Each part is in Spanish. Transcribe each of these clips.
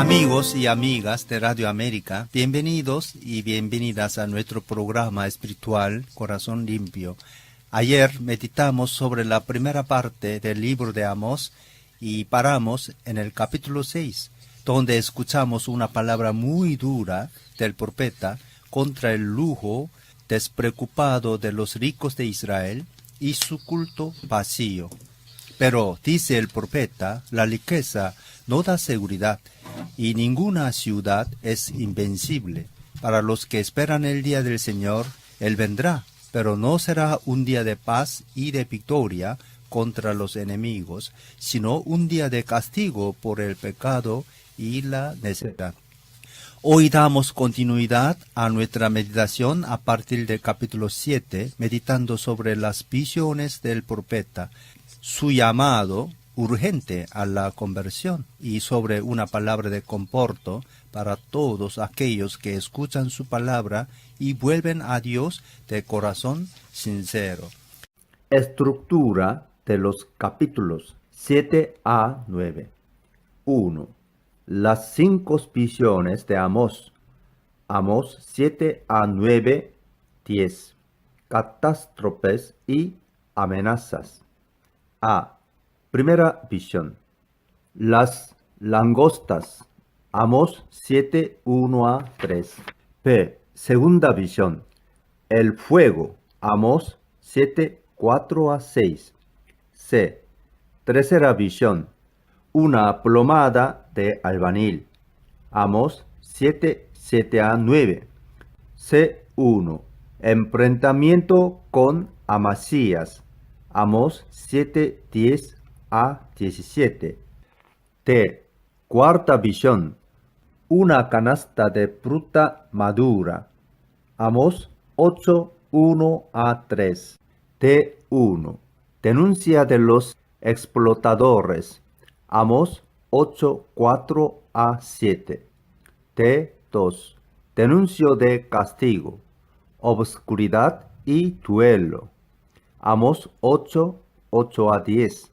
Amigos y amigas de Radio América, bienvenidos y bienvenidas a nuestro programa espiritual Corazón Limpio. Ayer meditamos sobre la primera parte del libro de Amós y paramos en el capítulo 6, donde escuchamos una palabra muy dura del profeta contra el lujo despreocupado de los ricos de Israel y su culto vacío. Pero, dice el profeta, la riqueza no da seguridad y ninguna ciudad es invencible. Para los que esperan el día del Señor, Él vendrá, pero no será un día de paz y de victoria contra los enemigos, sino un día de castigo por el pecado y la necedad. Hoy damos continuidad a nuestra meditación a partir del capítulo 7, meditando sobre las visiones del profeta, su llamado urgente a la conversión y sobre una palabra de conforto para todos aquellos que escuchan su palabra y vuelven a Dios de corazón sincero. Estructura de los capítulos 7 a 9. 1. Las 5 visiones de Amós. Amós 7 a 9, 10. Catástrofes y amenazas. A. Primera visión. Las langostas. Amós 7, 1 a 3. B. Segunda visión. El fuego. Amós 7, 4 a 6. C. Tercera visión. Una plomada de albañil. Amós 7, 7 a 9. C1. Enfrentamiento con Amasías. Amós 7, 10 a 17. T. Cuarta visión. Una canasta de fruta madura. Amós 8, 1 a 3. T1. Denuncia de los explotadores. Amós 8, 4 a 7. T2. Denuncio de castigo, obscuridad y duelo. Amós 8, 8 a 10.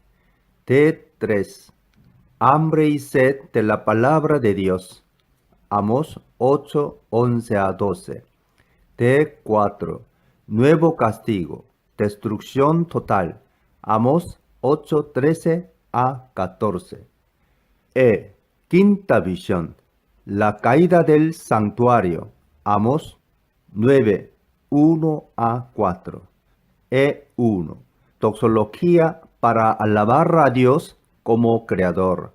T3. Hambre y sed de la palabra de Dios. Amós 8, 11 a 12. T4. Nuevo castigo, destrucción total. Amós 8, 13 a 14. E. Quinta visión. La caída del santuario. Amós 9, 1 a 4. E1. Doxología para alabar a Dios como Creador.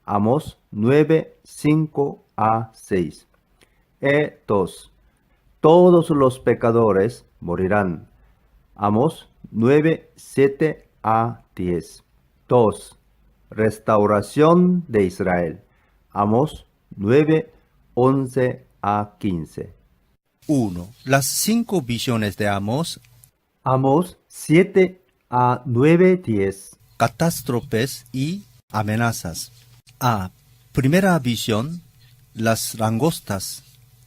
Amós 9, 5 a 6. E2. Todos los pecadores morirán. Amós 9, 7 a 10. 2. Restauración de Israel. Amós 9, 11 a 15. 1. Las 5 visiones de Amós. Amós 7 a 9, 10. Catástrofes y amenazas. A. Primera visión. Las langostas.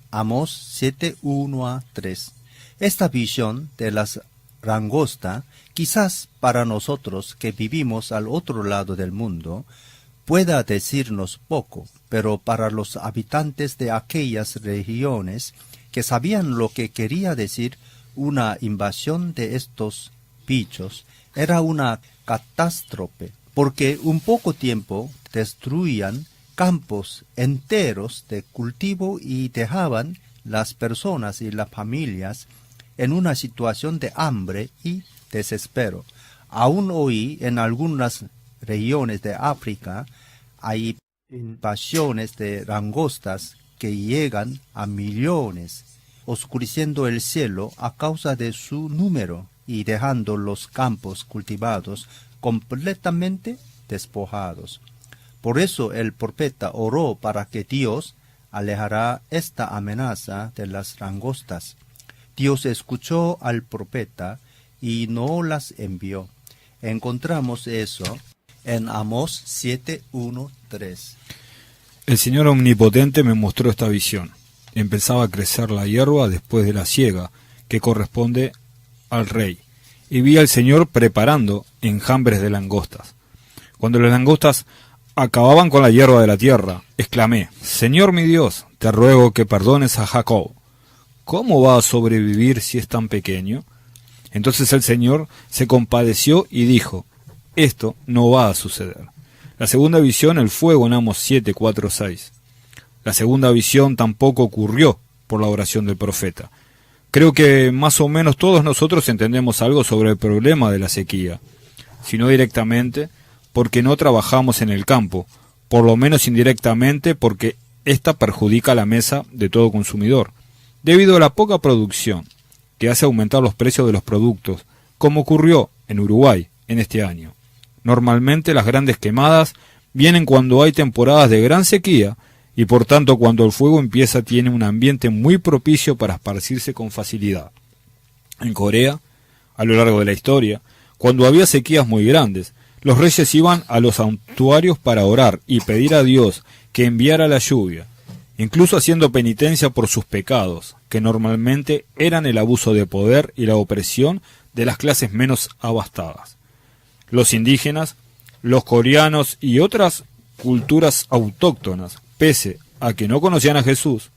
Amós 7, 1 a 3. Esta visión de las langostas, quizás para nosotros que vivimos al otro lado del mundo, pueda decirnos poco, pero para los habitantes de aquellas regiones que sabían lo que quería decir una invasión de estos bichos, era una catástrofe, porque en poco tiempo destruían campos enteros de cultivo y dejaban las personas y las familias en una situación de hambre y desespero. Aún hoy en algunas regiones de África hay invasiones de langostas que llegan a millones, oscureciendo el cielo a causa de su número y dejando los campos cultivados completamente despojados. Por eso el profeta oró para que Dios alejara esta amenaza de las langostas. Dios escuchó al profeta y no las envió. Encontramos eso en Amós 7, 1, 3. El Señor Omnipotente me mostró esta visión. Empezaba a crecer la hierba después de la siega, que corresponde al rey. Y vi al Señor preparando enjambres de langostas. Cuando las langostas acababan con la hierba de la tierra. Exclamé: Señor mi Dios, te ruego que perdones a Jacob. ¿Cómo va a sobrevivir si es tan pequeño? Entonces el Señor se compadeció y dijo: esto no va a suceder. La segunda visión, el fuego en Amos 7, 4, 6. La segunda visión tampoco ocurrió por la oración del profeta. Creo que más o menos todos nosotros entendemos algo sobre el problema de la sequía, si no directamente, porque no trabajamos en el campo, por lo menos indirectamente porque ésta perjudica la mesa de todo consumidor, debido a la poca producción, que hace aumentar los precios de los productos, como ocurrió en Uruguay en este año. Normalmente las grandes quemadas vienen cuando hay temporadas de gran sequía, y por tanto cuando el fuego empieza tiene un ambiente muy propicio para esparcirse con facilidad. En Corea, a lo largo de la historia, cuando había sequías muy grandes, los reyes iban a los santuarios para orar y pedir a Dios que enviara la lluvia, incluso haciendo penitencia por sus pecados, que normalmente eran el abuso de poder y la opresión de las clases menos abastadas. Los indígenas, los coreanos y otras culturas autóctonas, pese a que no conocían a Jesús,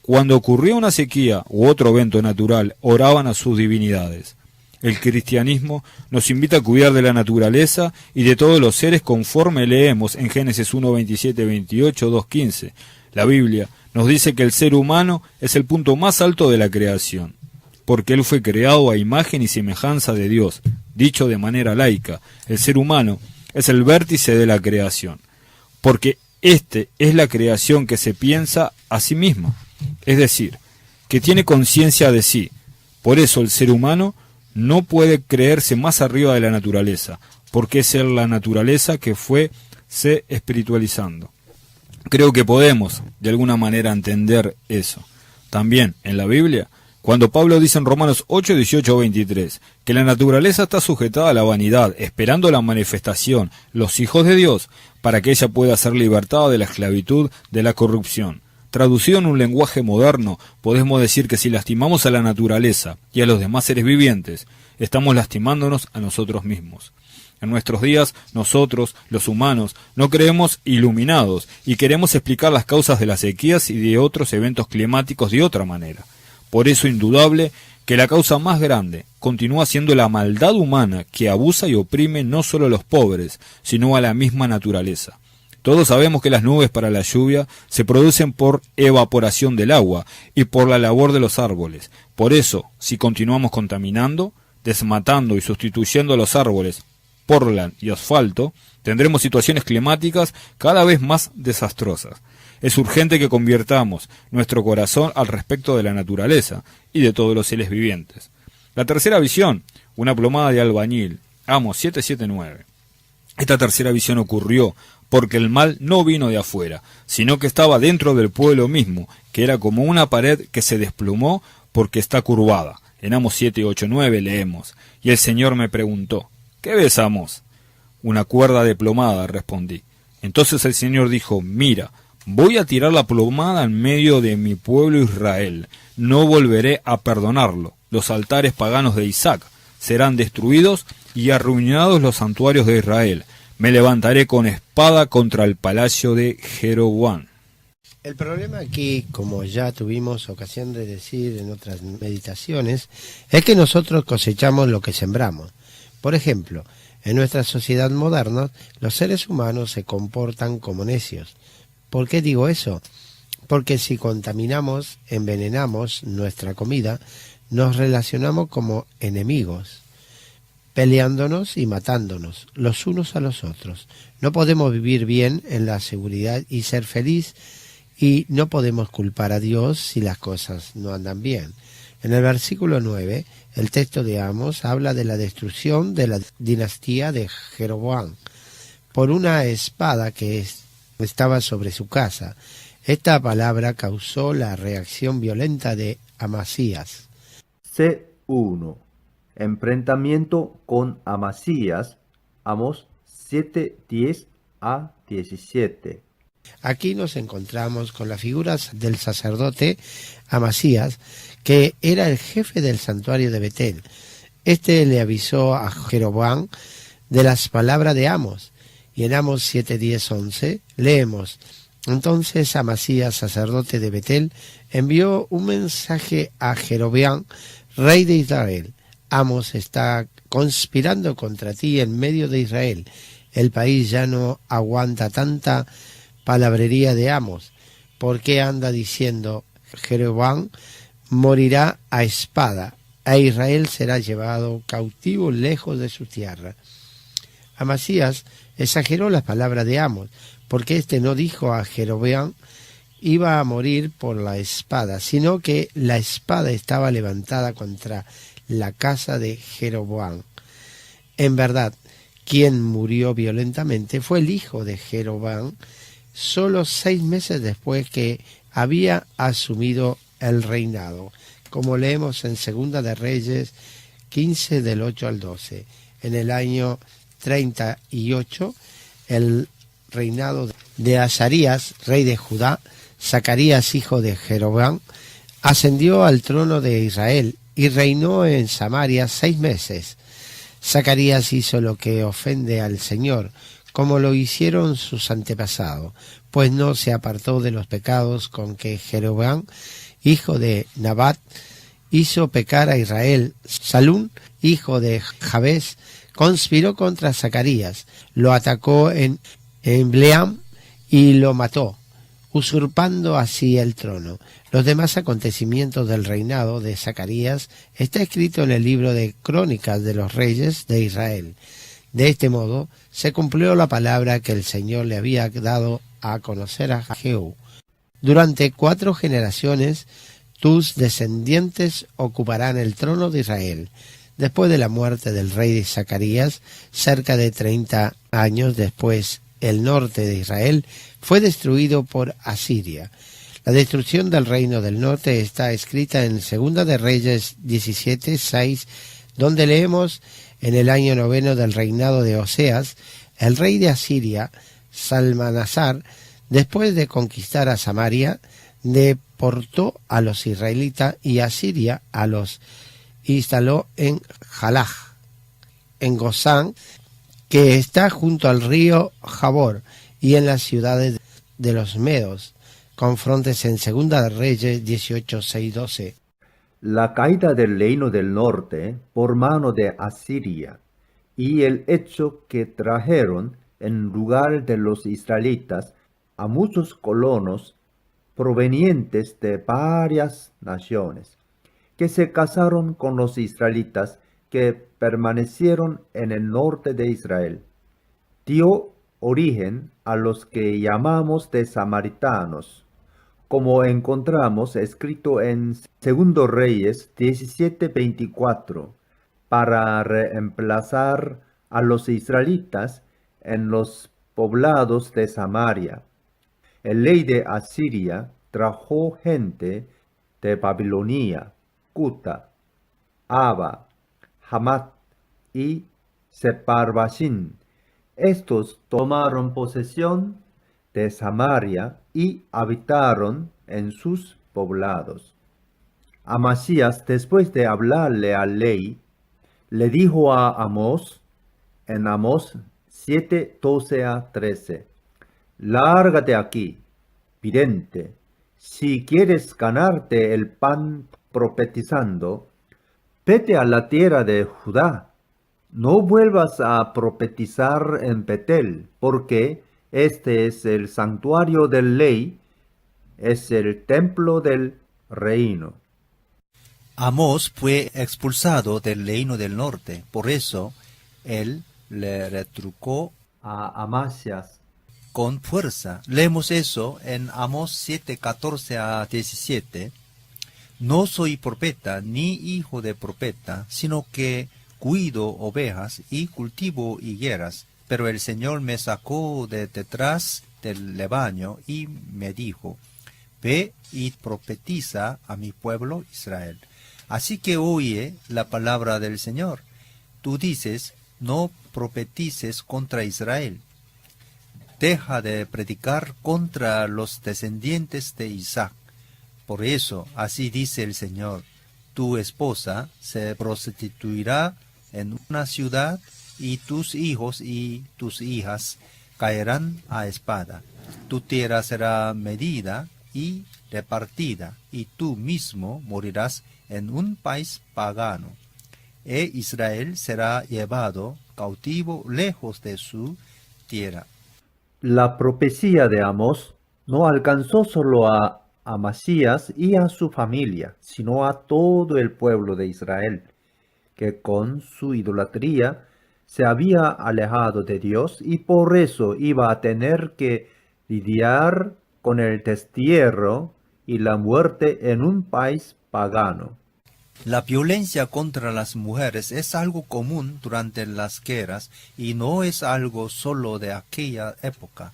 cuando ocurría una sequía u otro evento natural, oraban a sus divinidades. El cristianismo nos invita a cuidar de la naturaleza y de todos los seres conforme leemos en Génesis 1, 27, 28, 2, 15. La Biblia nos dice que el ser humano es el punto más alto de la creación, porque él fue creado a imagen y semejanza de Dios. Dicho de manera laica, el ser humano es el vértice de la creación, porque este es la creación que se piensa a sí misma, es decir, que tiene conciencia de sí. Por eso el ser humano no puede creerse más arriba de la naturaleza, porque es la naturaleza que fue se espiritualizando. Creo que podemos, de alguna manera, entender eso. También, en la Biblia, cuando Pablo dice en Romanos 8, 18, 23, que la naturaleza está sujetada a la vanidad, esperando la manifestación, los hijos de Dios, para que ella pueda ser libertada de la esclavitud, de la corrupción. Traducido en un lenguaje moderno, podemos decir que si lastimamos a la naturaleza y a los demás seres vivientes, estamos lastimándonos a nosotros mismos. En nuestros días, nosotros, los humanos, no creemos iluminados y queremos explicar las causas de las sequías y de otros eventos climáticos de otra manera. Por eso, indudable que la causa más grande continúa siendo la maldad humana que abusa y oprime no solo a los pobres, sino a la misma naturaleza. Todos sabemos que las nubes para la lluvia se producen por evaporación del agua y por la labor de los árboles. Por eso, si continuamos contaminando, desmatando y sustituyendo los árboles por land y asfalto, tendremos situaciones climáticas cada vez más desastrosas. Es urgente que convirtamos nuestro corazón al respecto de la naturaleza y de todos los seres vivientes. La tercera visión, una plomada de albañil, Amos 7:7-9. Esta tercera visión ocurrió porque el mal no vino de afuera, sino que estaba dentro del pueblo mismo, que era como una pared que se desplomó porque está curvada. En Amos 7:8-9 leemos: y el Señor me preguntó: ¿qué ves, Amos? Una cuerda de plomada, respondí. Entonces el Señor dijo: mira, voy a tirar la plomada en medio de mi pueblo Israel. No volveré a perdonarlo. Los altares paganos de Isaac serán destruidos y arruinados los santuarios de Israel. Me levantaré con espada contra el palacio de Jeroboam. El problema aquí, como ya tuvimos ocasión de decir en otras meditaciones, es que nosotros cosechamos lo que sembramos. Por ejemplo, en nuestra sociedad moderna, los seres humanos se comportan como necios. ¿Por qué digo eso? Porque si contaminamos, envenenamos nuestra comida, nos relacionamos como enemigos, peleándonos y matándonos los unos a los otros. No podemos vivir bien en la seguridad y ser feliz, y no podemos culpar a Dios si las cosas no andan bien. En el versículo 9, el texto de Amos habla de la destrucción de la dinastía de Jeroboam por una espada que estaba sobre su casa. Esta palabra causó la reacción violenta de Amasías. C1. Enfrentamiento con Amasías, Amos 7:10-17. Aquí nos encontramos con las figuras del sacerdote Amasías, que era el jefe del santuario de Betel. Este le avisó a Jeroboam de las palabras de Amos, Y en Amos 7, 10, 11 leemos: entonces Amasías, sacerdote de Betel, envió un mensaje a Jerobeam, rey de Israel. Amos está conspirando contra ti en medio de Israel. El país ya no aguanta tanta palabrería de Amos. ¿Por qué anda diciendo Jeroboam morirá a espada, e Israel será llevado cautivo lejos de su tierra? Amasías exageró las palabras de Amos, porque éste no dijo a Jeroboam iba a morir por la espada, sino que la espada estaba levantada contra la casa de Jeroboam. En verdad, quien murió violentamente fue el hijo de Jeroboam, solo 6 meses después que había asumido el reinado, como leemos en Segunda de Reyes 15 del 8 al 12. En el año 38, el reinado de Azarías, rey de Judá, Zacarías, hijo de Jeroboam, ascendió al trono de Israel y reinó en Samaria 6 meses. Zacarías hizo lo que ofende al Señor, como lo hicieron sus antepasados, pues no se apartó de los pecados con que Jeroboam, hijo de Nabat, hizo pecar a Israel. Salún, hijo de Jabes, conspiró contra Zacarías, lo atacó en Bleam y lo mató, usurpando así el trono. Los demás acontecimientos del reinado de Zacarías está escrito en el libro de Crónicas de los Reyes de Israel. De este modo se cumplió la palabra que el Señor le había dado a conocer a Jehú. Durante 4 generaciones tus descendientes ocuparán el trono de Israel. Después de la muerte del rey de Zacarías, cerca de 30 años después, el norte de Israel fue destruido por Asiria. La destrucción del reino del norte está escrita en Segunda de Reyes 17, 6, donde leemos: en el año 9 del reinado de Oseas, el rey de Asiria, Salmanasar, después de conquistar a Samaria, deportó a los israelitas y Asiria a los instaló en Jalaj, en Gozán, que está junto al río Jabor, y en las ciudades de los medos. Confrontes en Segunda de Reyes 18, 6, 12. La caída del reino del norte por mano de Asiria y el hecho que trajeron en lugar de los israelitas a muchos colonos provenientes de varias naciones, que se casaron con los israelitas que permanecieron en el norte de Israel, dio origen a los que llamamos de samaritanos, como encontramos escrito en 2 Reyes 17:24, para reemplazar a los israelitas en los poblados de Samaria. El rey de Asiria trajo gente de Babilonia, Cuta, Aba, Hamat y Separvasín. Estos tomaron posesión de Samaria y habitaron en sus poblados. Amasías, después de hablarle al rey, le dijo a Amós, en Amós 7, 12 a 13, «Lárgate aquí, vidente, si quieres ganarte el pan profetizando, vete a la tierra de Judá. No vuelvas a profetizar en Betel, porque este es el santuario del rey, es el templo del reino». Amós fue expulsado del reino del norte, por eso él le retrucó A Amasías, con fuerza. Leemos eso en Amós 7, 14 a 17. No soy profeta ni hijo de profeta, sino que cuido ovejas y cultivo higueras. Pero el Señor me sacó de detrás del rebaño y me dijo: ve y profetiza a mi pueblo Israel. Así que oye la palabra del Señor. Tú dices: no profetices contra Israel. Deja de predicar contra los descendientes de Isaac. Por eso, así dice el Señor: tu esposa se prostituirá en una ciudad y tus hijos y tus hijas caerán a espada. Tu tierra será medida y repartida, y tú mismo morirás en un país pagano. E Israel será llevado cautivo lejos de su tierra. La profecía de Amós no alcanzó solo a Amasías y a su familia, sino a todo el pueblo de Israel, que con su idolatría se había alejado de Dios y por eso iba a tener que lidiar con el destierro y la muerte en un país pagano. La violencia contra las mujeres es algo común durante las guerras y no es algo solo de aquella época.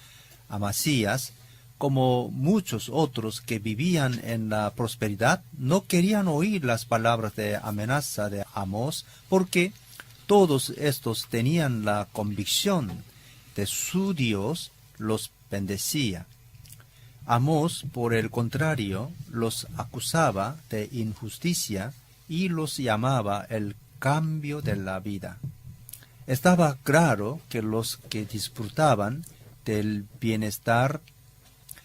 Amasías, como muchos otros que vivían en la prosperidad, no querían oír las palabras de amenaza de Amós porque todos estos tenían la convicción de su Dios los bendecía. Amós, por el contrario, los acusaba de injusticia y los llamaba el cambio de la vida. Estaba claro que los que disfrutaban del bienestar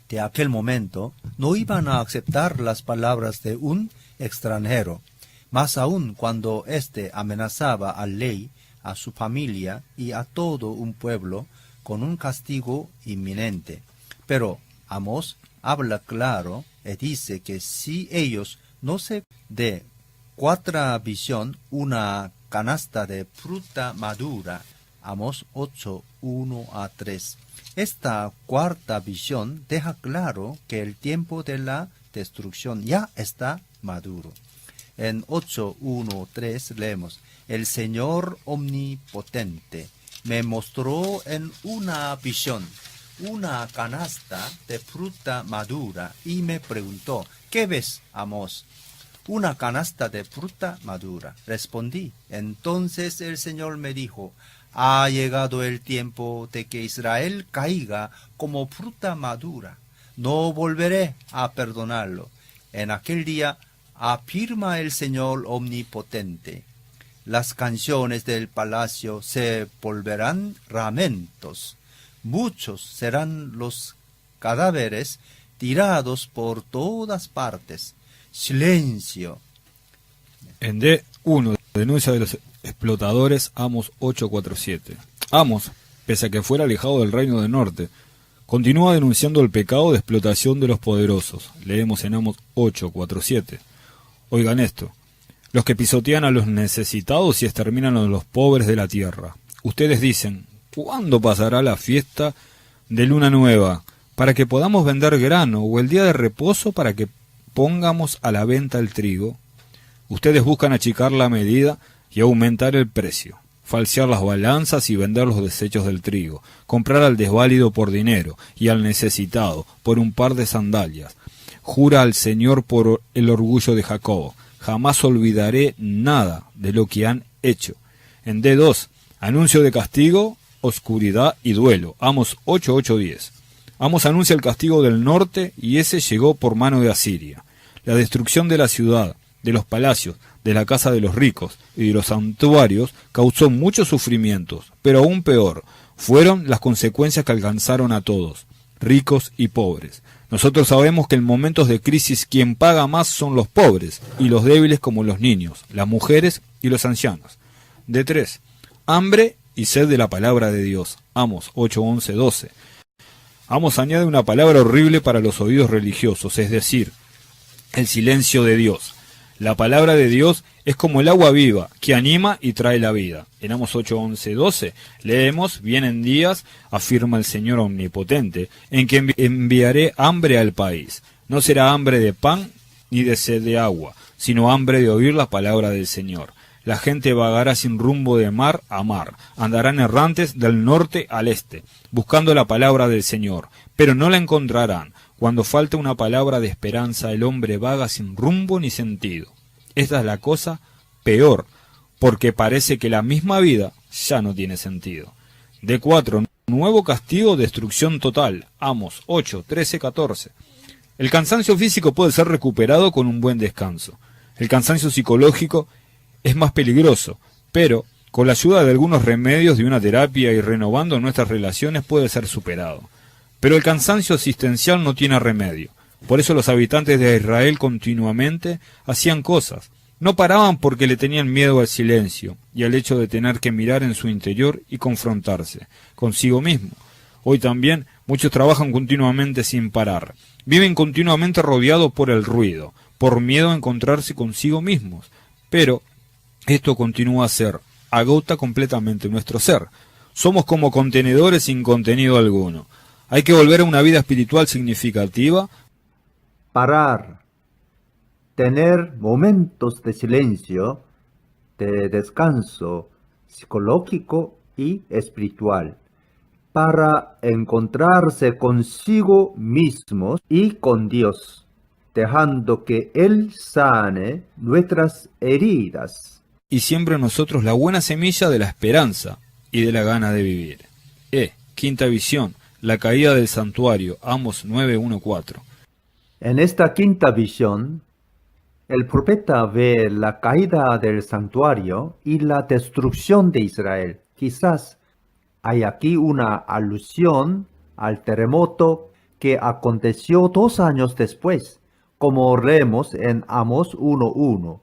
de aquel momento no iban a aceptar las palabras de un extranjero, más aún cuando éste amenazaba al rey, a su familia y a todo un pueblo con un castigo inminente. Pero Amós habla claro y dice que si ellos no se de cuarta visión, una canasta de fruta madura. Amós 8, 1 a 3. Esta cuarta visión deja claro que el tiempo de la destrucción ya está maduro. En 8, 1, 3 leemos: El Señor omnipotente me mostró en una visión una canasta de fruta madura y me preguntó: ¿Qué ves, Amós? Una canasta de fruta madura. Respondí. Entonces el Señor me dijo: ha llegado el tiempo de que Israel caiga como fruta madura. No volveré a perdonarlo. En aquel día afirma el Señor omnipotente: las canciones del palacio se volverán lamentos. Muchos serán los cadáveres tirados por todas partes. Silencio. En D1, denuncia de los explotadores, Amós 8:4-7. Amós, pese a que fuera alejado del reino del norte, continúa denunciando el pecado de explotación de los poderosos. Leemos en Amós 8:4-7. Oigan esto: los que pisotean a los necesitados y exterminan a los pobres de la tierra. Ustedes dicen: ¿cuándo pasará la fiesta de luna nueva para que podamos vender grano, o el día de reposo para que pongamos a la venta el trigo? Ustedes buscan achicar la medida y aumentar el precio, falsear las balanzas y vender los desechos del trigo, comprar al desválido por dinero y al necesitado por un par de sandalias. Jura al Señor por el orgullo de Jacob: jamás olvidaré nada de lo que han hecho. En D2, anuncio de castigo, oscuridad y duelo. Amós 8:8-10. Amós anuncia el castigo del norte, y ese llegó por mano de Asiria. La destrucción de la ciudad, de los palacios, de la casa de los ricos y de los santuarios causó muchos sufrimientos, pero aún peor fueron las consecuencias que alcanzaron a todos, ricos y pobres. Nosotros sabemos que en momentos de crisis quien paga más son los pobres, y los débiles como los niños, las mujeres y los ancianos. D3. Hambre y sed de la palabra de Dios. Amós 8:11-12. Amós añade una palabra horrible para los oídos religiosos, es decir, el silencio de Dios. La palabra de Dios es como el agua viva, que anima y trae la vida. En Amós 8:11-12 leemos: vienen días, afirma el Señor omnipotente, en que enviaré hambre al país. No será hambre de pan ni de sed de agua, sino hambre de oír la palabra del Señor. La gente vagará sin rumbo de mar a mar, andarán errantes del norte al este, buscando la palabra del Señor, pero no la encontrarán. Cuando falta una palabra de esperanza, el hombre vaga sin rumbo ni sentido. Esta es la cosa peor, porque parece que la misma vida ya no tiene sentido. D4. Nuevo castigo, destrucción total. Amós 8:13-14. El cansancio físico puede ser recuperado con un buen descanso. El cansancio psicológico es más peligroso, pero con la ayuda de algunos remedios de una terapia y renovando nuestras relaciones puede ser superado. Pero el cansancio existencial no tiene remedio. Por eso los habitantes de Israel continuamente hacían cosas. No paraban porque le tenían miedo al silencio y al hecho de tener que mirar en su interior y confrontarse consigo mismo. Hoy también muchos trabajan continuamente sin parar. Viven continuamente rodeados por el ruido, por miedo a encontrarse consigo mismos. Pero esto continúa a ser, agota completamente nuestro ser. Somos como contenedores sin contenido alguno. Hay que volver a una vida espiritual significativa. Parar, tener momentos de silencio, de descanso psicológico y espiritual, para encontrarse consigo mismos y con Dios, dejando que Él sane nuestras heridas. Y siembre en nosotros la buena semilla de la esperanza y de la gana de vivir. Quinta visión, la caída del santuario, Amos 9:1-4. En esta quinta visión, el profeta ve la caída del santuario y la destrucción de Israel. Quizás hay aquí una alusión al terremoto que aconteció 2 años después, como leemos en Amos 1:1,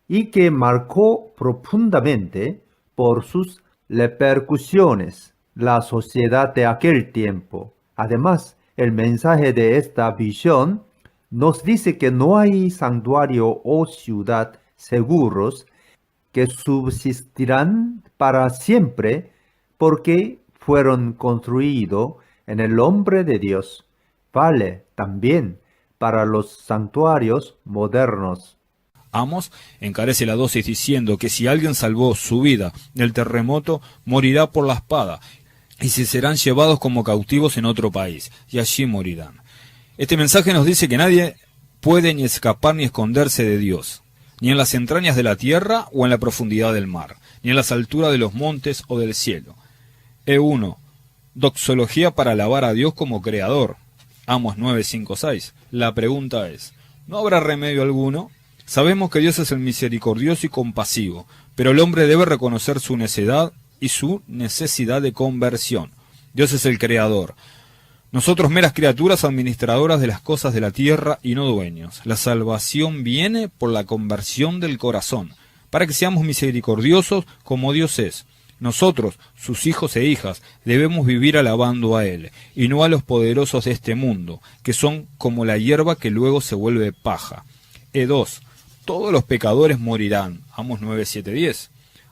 y que marcó profundamente por sus repercusiones la sociedad de aquel tiempo. Además, el mensaje de esta visión nos dice que no hay santuario o ciudad seguros que subsistirán para siempre porque fueron construidos en el nombre de Dios. Vale también para los santuarios modernos. Amos encarece la dosis diciendo que si alguien salvó su vida del terremoto, morirá por la espada, y se serán llevados como cautivos en otro país, y allí morirán. Este mensaje nos dice que nadie puede ni escapar ni esconderse de Dios, ni en las entrañas de la tierra o en la profundidad del mar, ni en las alturas de los montes o del cielo. E1. Doxología para alabar a Dios como Creador. Amos 9:5-6. La pregunta es, ¿no habrá remedio alguno? Sabemos que Dios es el misericordioso y compasivo, pero el hombre debe reconocer su necedad y su necesidad de conversión. Dios es el Creador. Nosotros meras criaturas administradoras de las cosas de la tierra y no dueños. La salvación viene por la conversión del corazón, para que seamos misericordiosos como Dios es. Nosotros, sus hijos e hijas, debemos vivir alabando a Él, y no a los poderosos de este mundo, que son como la hierba que luego se vuelve paja. E2. Todos los pecadores morirán. Amos 9:7-10.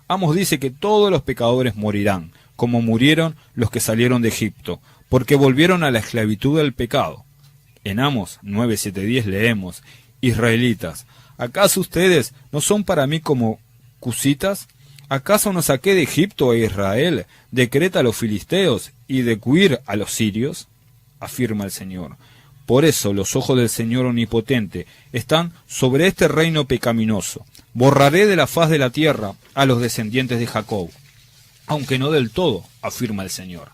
Amos dice que todos los pecadores morirán, como murieron los que salieron de Egipto, porque volvieron a la esclavitud del pecado. En Amos 9:7-10 leemos, Israelitas, ¿acaso ustedes no son para mí como cusitas? ¿Acaso no saqué de Egipto a Israel, de Creta a los filisteos y de Cuir a los sirios? Afirma el Señor. Por eso los ojos del Señor Omnipotente están sobre este reino pecaminoso. Borraré de la faz de la tierra a los descendientes de Jacob, aunque no del todo, afirma el Señor.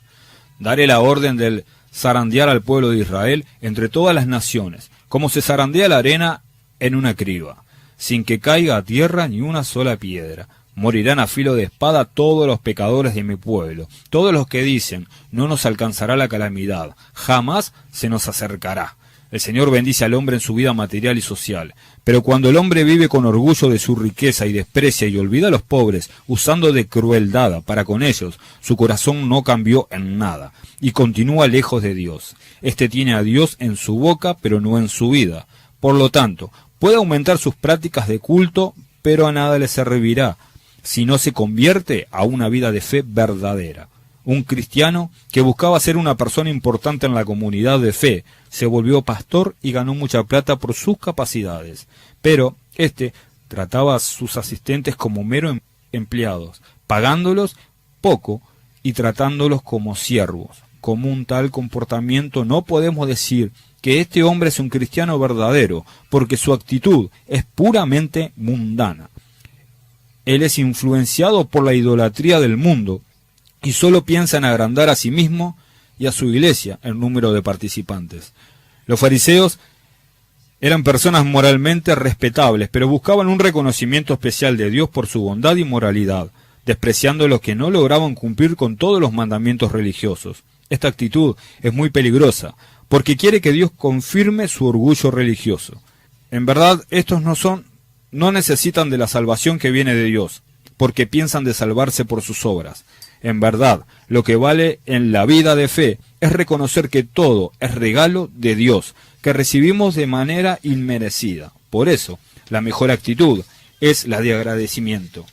Daré la orden del zarandear al pueblo de Israel entre todas las naciones, como se zarandea la arena en una criba, sin que caiga a tierra ni una sola piedra. Morirán a filo de espada todos los pecadores de mi pueblo, todos los que dicen, no nos alcanzará la calamidad, jamás se nos acercará. El Señor bendice al hombre en su vida material y social, pero cuando el hombre vive con orgullo de su riqueza y desprecia y olvida a los pobres, usando de crueldad para con ellos, su corazón no cambió en nada, y continúa lejos de Dios. Este tiene a Dios en su boca, pero no en su vida. Por lo tanto, puede aumentar sus prácticas de culto, pero a nada le servirá, si no se convierte a una vida de fe verdadera. Un cristiano que buscaba ser una persona importante en la comunidad de fe, se volvió pastor y ganó mucha plata por sus capacidades, pero trataba a sus asistentes como meros empleados, pagándolos poco y tratándolos como siervos. Con un tal comportamiento no podemos decir que este hombre es un cristiano verdadero, porque su actitud es puramente mundana. Él es influenciado por la idolatría del mundo y solo piensa en agrandar a sí mismo y a su iglesia el número de participantes. Los fariseos eran personas moralmente respetables, pero buscaban un reconocimiento especial de Dios por su bondad y moralidad. despreciando a los que no lograban cumplir con todos los mandamientos religiosos. Esta actitud es muy peligrosa, porque quiere que Dios confirme su orgullo religioso. En verdad, estos no necesitan de la salvación que viene de Dios, porque piensan de salvarse por sus obras. En verdad, lo que vale en la vida de fe es reconocer que todo es regalo de Dios, que recibimos de manera inmerecida. Por eso, la mejor actitud es la de agradecimiento.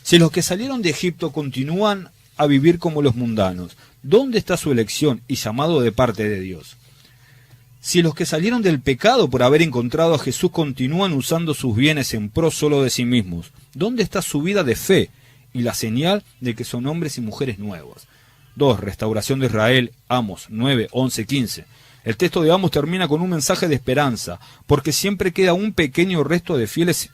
Si los que salieron de Egipto continúan a vivir como los mundanos, ¿dónde está su elección y llamado de parte de Dios? Si los que salieron del pecado por haber encontrado a Jesús continúan usando sus bienes en pro solo de sí mismos, ¿dónde está su vida de fe y la señal de que son hombres y mujeres nuevos? 2. Restauración de Israel, Amos 9, 11, 15. El texto de Amos termina con un mensaje de esperanza, porque siempre queda un pequeño resto de fieles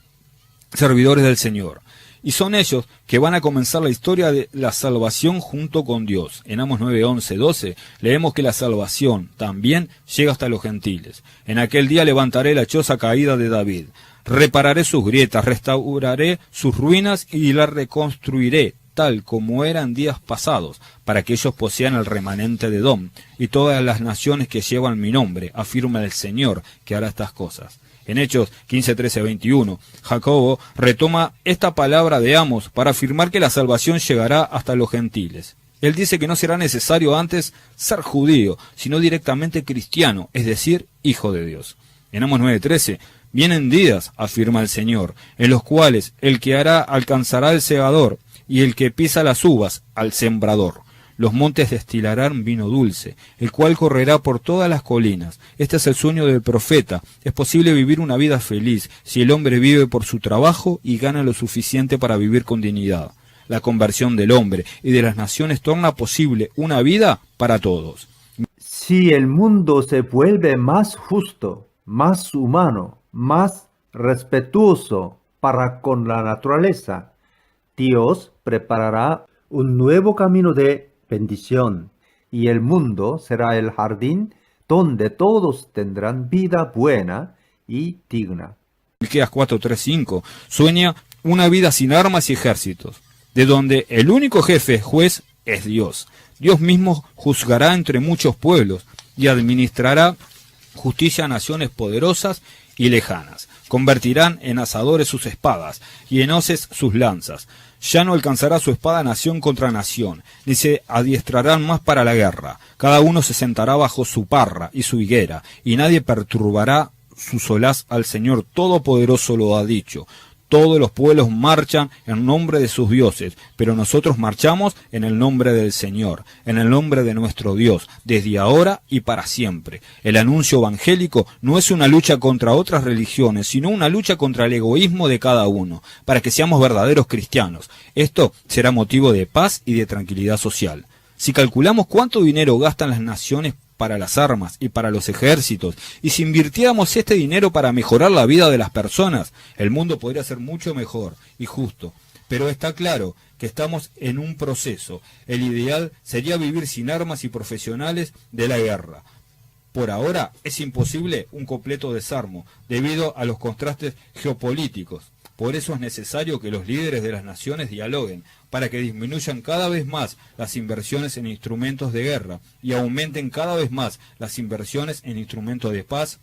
servidores del Señor. Y son ellos que van a comenzar la historia de la salvación junto con Dios. En Amos 9, 11, 12 leemos que la salvación también llega hasta los gentiles. En aquel día levantaré la choza caída de David, repararé sus grietas, restauraré sus ruinas y la reconstruiré tal como era en días pasados, para que ellos posean el remanente de Edom y todas las naciones que llevan mi nombre, afirma el Señor que hará estas cosas. En Hechos 15, 13, 21, Jacobo retoma esta palabra de Amos para afirmar que la salvación llegará hasta los gentiles. Él dice que no será necesario antes ser judío, sino directamente cristiano, es decir, hijo de Dios. En Amos 9, 13, vienen días, afirma el Señor, en los cuales el que hará alcanzará al segador, y el que pisa las uvas al sembrador. Los montes destilarán vino dulce, el cual correrá por todas las colinas. Este es el sueño del profeta. Es posible vivir una vida feliz si el hombre vive por su trabajo y gana lo suficiente para vivir con dignidad. La conversión del hombre y de las naciones torna posible una vida para todos. Si el mundo se vuelve más justo, más humano, más respetuoso para con la naturaleza, Dios preparará un nuevo camino de bendición, y el mundo será el jardín donde todos tendrán vida buena y digna. Miqueas 4, 3, 5 sueña una vida sin armas y ejércitos, de donde el único jefe juez es Dios. Dios mismo juzgará entre muchos pueblos y administrará justicia a naciones poderosas y lejanas. Convertirán en asadores sus espadas y en hoces sus lanzas. Ya no alcanzará su espada nación contra nación, ni se adiestrarán más para la guerra. Cada uno se sentará bajo su parra y su higuera, y nadie perturbará su solaz al Señor Todopoderoso lo ha dicho. Todos los pueblos marchan en nombre de sus dioses, pero nosotros marchamos en el nombre del Señor, en el nombre de nuestro Dios, desde ahora y para siempre. El anuncio evangélico no es una lucha contra otras religiones, sino una lucha contra el egoísmo de cada uno, para que seamos verdaderos cristianos. Esto será motivo de paz y de tranquilidad social. Si calculamos cuánto dinero gastan las naciones para las armas y para los ejércitos, y si invirtiéramos este dinero para mejorar la vida de las personas, el mundo podría ser mucho mejor y justo. Pero está claro que estamos en un proceso. El ideal sería vivir sin armas y profesionales de la guerra. Por ahora es imposible un completo desarmo, debido a los contrastes geopolíticos. Por eso es necesario que los líderes de las naciones dialoguen, para que disminuyan cada vez más las inversiones en instrumentos de guerra y aumenten cada vez más las inversiones en instrumentos de paz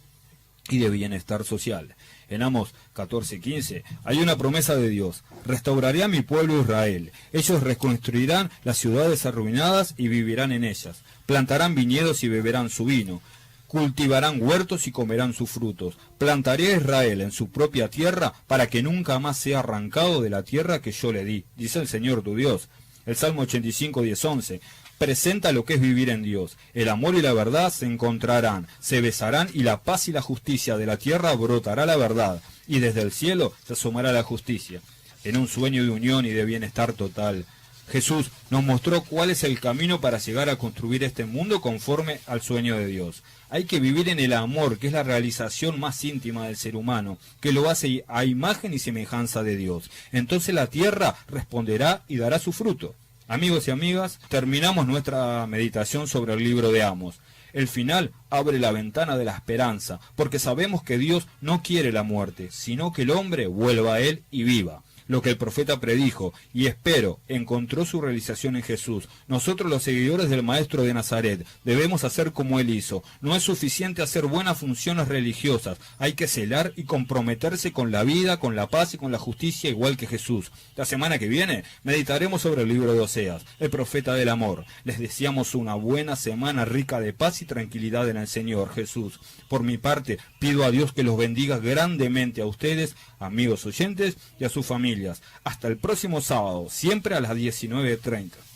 y de bienestar social. En Amos 14:15 hay una promesa de Dios: restauraré a mi pueblo Israel. Ellos reconstruirán las ciudades arruinadas y vivirán en ellas. Plantarán viñedos y beberán su vino. Cultivarán huertos y comerán sus frutos. Plantaré a Israel en su propia tierra para que nunca más sea arrancado de la tierra que yo le di, dice el Señor tu Dios. El Salmo 85, 10, 11 presenta lo que es vivir en Dios. El amor y la verdad se encontrarán, se besarán, y la paz y la justicia de la tierra brotará la verdad, y desde el cielo se asomará la justicia. En un sueño de unión y de bienestar total, Jesús nos mostró cuál es el camino para llegar a construir este mundo conforme al sueño de Dios. Hay que vivir en el amor, que es la realización más íntima del ser humano, que lo hace a imagen y semejanza de Dios. Entonces la tierra responderá y dará su fruto. Amigos y amigas, terminamos nuestra meditación sobre el libro de Amos. El final abre la ventana de la esperanza, porque sabemos que Dios no quiere la muerte, sino que el hombre vuelva a Él y viva. lo que el profeta predijo, y espero, encontró su realización en Jesús. Nosotros los seguidores del Maestro de Nazaret debemos hacer como él hizo. No es suficiente hacer buenas funciones religiosas, hay que celar y comprometerse con la vida, con la paz y con la justicia igual que Jesús. La semana que viene meditaremos sobre el libro de Oseas, el profeta del amor. Les deseamos una buena semana rica de paz y tranquilidad en el Señor Jesús. Por mi parte, pido a Dios que los bendiga grandemente a ustedes, amigos oyentes, y a sus familias. Hasta el próximo sábado, siempre a las 19:30.